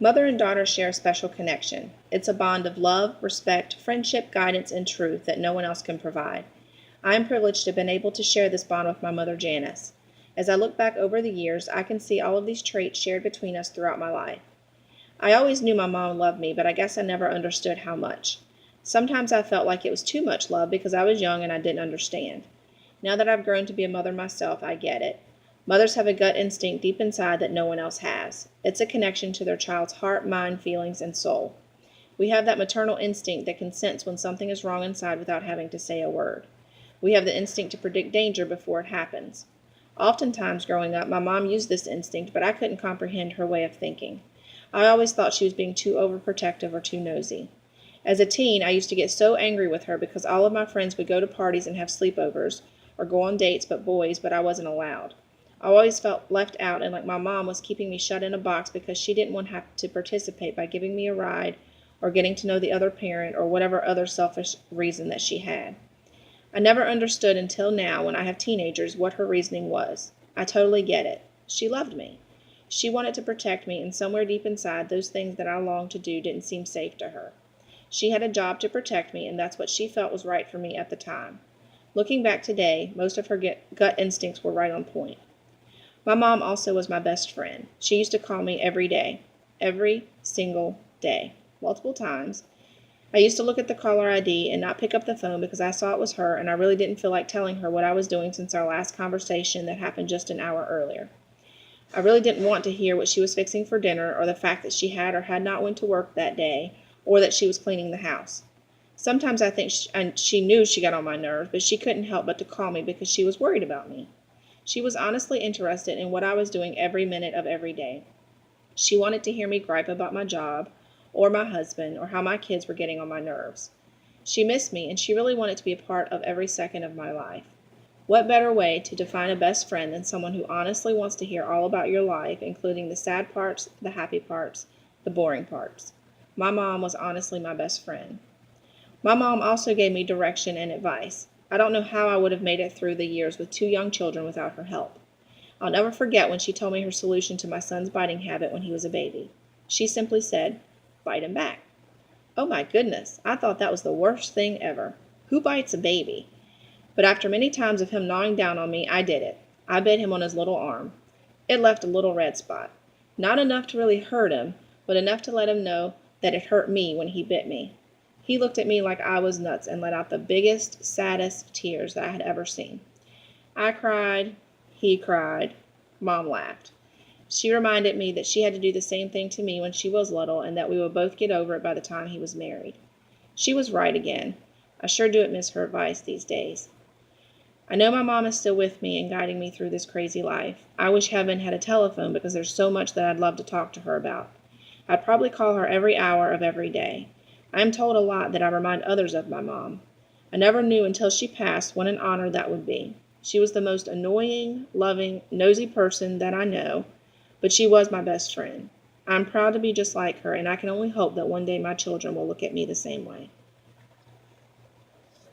Mother and daughter share a special connection. It's a bond of love, respect, friendship, guidance, and truth that no one else can provide. I am privileged to have been able to share this bond with my mother, Janice. As I look back over the years, I can see all of these traits shared between us throughout my life. I always knew my mom loved me, but I guess I never understood how much. Sometimes I felt like it was too much love because I was young and I didn't understand. Now that I've grown to be a mother myself, I get it. Mothers have a gut instinct deep inside that no one else has. It's a connection to their child's heart, mind, feelings, and soul. We have that maternal instinct that can sense when something is wrong inside without having to say a word. We have the instinct to predict danger before it happens. Oftentimes growing up, my mom used this instinct, but I couldn't comprehend her way of thinking. I always thought she was being too overprotective or too nosy. As a teen, I used to get so angry with her because all of my friends would go to parties and have sleepovers or go on dates but I wasn't allowed. I always felt left out and like my mom was keeping me shut in a box because she didn't want to have to participate by giving me a ride or getting to know the other parent or whatever other selfish reason that she had. I never understood until now when I have teenagers what her reasoning was. I totally get it. She loved me. She wanted to protect me, and somewhere deep inside, those things that I longed to do didn't seem safe to her. She had a job to protect me, and that's what she felt was right for me at the time. Looking back today, most of her gut instincts were right on point. My mom also was my best friend. She used to call me every single day, multiple times. I used to look at the caller ID and not pick up the phone because I saw it was her, and I really didn't feel like telling her what I was doing since our last conversation that happened just an hour earlier. I really didn't want to hear what she was fixing for dinner or the fact that she had or had not went to work that day or that she was cleaning the house. Sometimes I think she knew she got on my nerves, but she couldn't help but to call me because she was worried about me. She was honestly interested in what I was doing every minute of every day. She wanted to hear me gripe about my job or my husband or how my kids were getting on my nerves. She missed me, and she really wanted to be a part of every second of my life. What better way to define a best friend than someone who honestly wants to hear all about your life, including the sad parts, the happy parts, the boring parts. My mom was honestly my best friend. My mom also gave me direction and advice. I don't know how I would have made it through the years with 2 young children without her help. I'll never forget when she told me her solution to my son's biting habit when he was a baby. She simply said, "Bite him back." Oh my goodness, I thought that was the worst thing ever. Who bites a baby? But after many times of him gnawing down on me, I did it. I bit him on his little arm. It left a little red spot. Not enough to really hurt him, but enough to let him know that it hurt me when he bit me. He looked at me like I was nuts and let out the biggest, saddest tears that I had ever seen. I cried. He cried. Mom laughed. She reminded me that she had to do the same thing to me when she was little and that we would both get over it by the time he was married. She was right again. I sure do miss her advice these days. I know my mom is still with me and guiding me through this crazy life. I wish heaven had a telephone because there's so much that I'd love to talk to her about. I'd probably call her every hour of every day. I am told a lot that I remind others of my mom. I never knew until she passed what an honor that would be. She was the most annoying, loving, nosy person that I know, but she was my best friend. I'm proud to be just like her, and I can only hope that one day my children will look at me the same way.